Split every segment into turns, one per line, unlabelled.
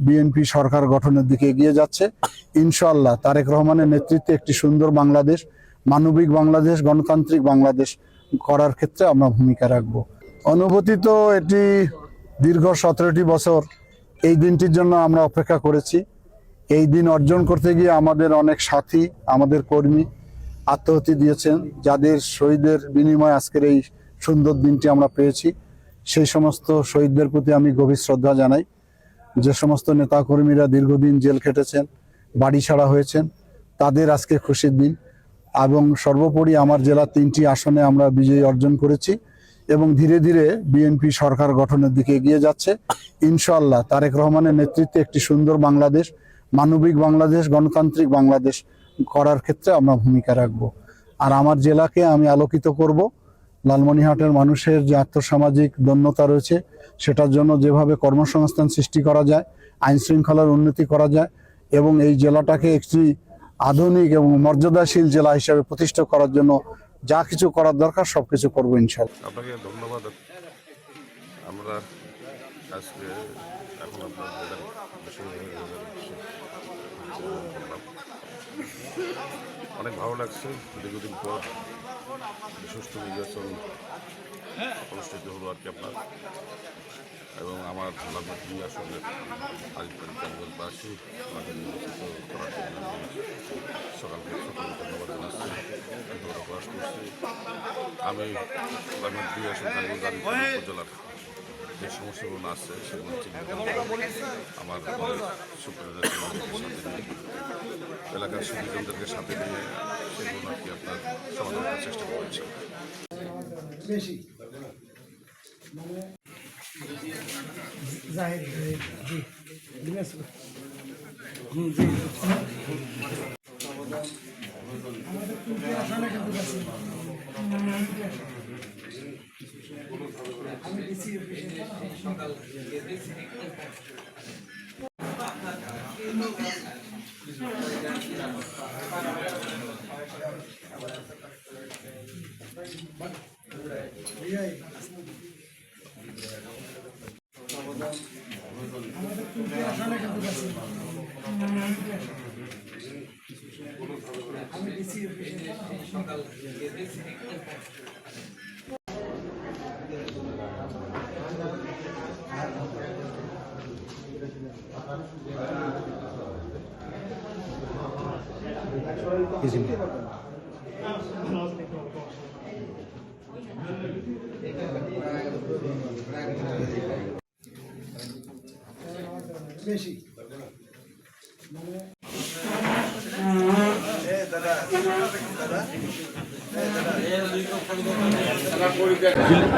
BNP সরকার গঠনের দিকে এগিয়ে যাচ্ছে। ইনশাআল্লাহ তারেক রহমানের নেতৃত্বে একটি সুন্দর বাংলাদেশ, মানবিক বাংলাদেশ, গণতান্ত্রিক বাংলাদেশ করার ক্ষেত্রে আমরা ভূমিকা রাখব। অনুভূতি তো এটি দীর্ঘ 17টি বছর এই দিনটির জন্য আমরা অপেক্ষা করেছি। এই দিন অর্জন করতে গিয়ে আমাদের অনেক সাথী, আমাদের কর্মী আত্মাহুতি দিয়েছেন, যাদের শহীদের বিনিময়ে আজকের এই সুন্দর দিনটি আমরা পেয়েছি। সেই সমস্ত শহীদদের প্রতি আমি গভীর শ্রদ্ধা জানাই। যে সমস্ত নেতাকর্মীরা দীর্ঘদিন জেল খেটেছেন, বাড়ি ছাড়া হয়েছেন, তাদের আজকে খুশির দিন। এবং সর্বোপরি আমার জেলার 3টি আসনে আমরা বিজয় অর্জন করেছি এবং ধীরে ধীরে বিএনপি সরকার গঠনের দিকে এগিয়ে যাচ্ছে। ইনশাআল্লাহ তারেক রহমানের নেতৃত্বে একটি সুন্দর বাংলাদেশ, মানবিক বাংলাদেশ, গণতান্ত্রিক বাংলাদেশ করার ক্ষেত্রে আমরা ভূমিকা রাখব। আর আমার জেলাকে আমি আলোকিত করব। লালমনিরহাটের মানুষের যে আর্থসামাজিক দন্যতা রয়েছে, সেটার জন্য যেভাবে কর্মসংস্থান সৃষ্টি করা যায়, আইন শৃঙ্খলার উন্নতি করা যায় এবং এই জেলাটাকে একটি আধুনিক এবং মর্যাদাশীল জেলা হিসেবে প্রতিষ্ঠা করার জন্য যা কিছু করার দরকার সবকিছু করবো ইনশাআল্লাহ।
আপনাকে ধন্যবাদ। আমরা আজকে এখন আপনার অনেক ভালো লাগছে। দীর্ঘদিন পর সুষ্ঠু নির্বাচন অনুষ্ঠিত হলো আর কি আপনার এবং আমার লালমনিরহাট 2 আসনের আরিফবাসী আমাকে নির্বাচিত করার জন্য সকাল থেকে ধন্যবাদ জানাচ্ছি, প্রকাশ করছি। আমি লালমনিরহাট 2 আসন উপজেলার যে সমস্যাগুলো আছে সেগুলো চিহ্নিত আমার এলাকার সুবিধাদেরকে সাথে নিয়ে সেগুলো আর কি আপনার সমাধান করার চেষ্টা করেছি।
বেশি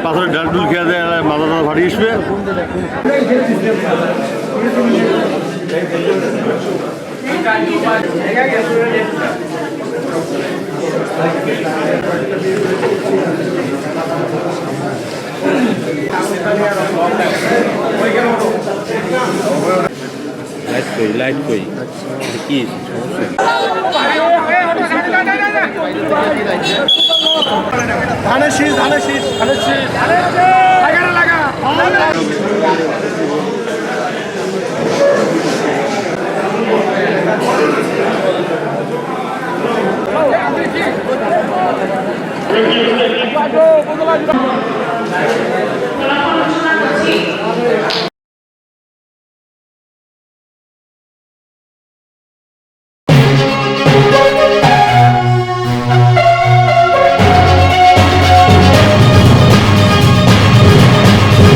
পাথরের ডাল ডুল খেয়ে দেয়, মাথা টাথা ফাটিয়ে আসবে। লাইট কই কি
ধানের শীষ ধানের শীষ ধানের শীষ লাগা লাগা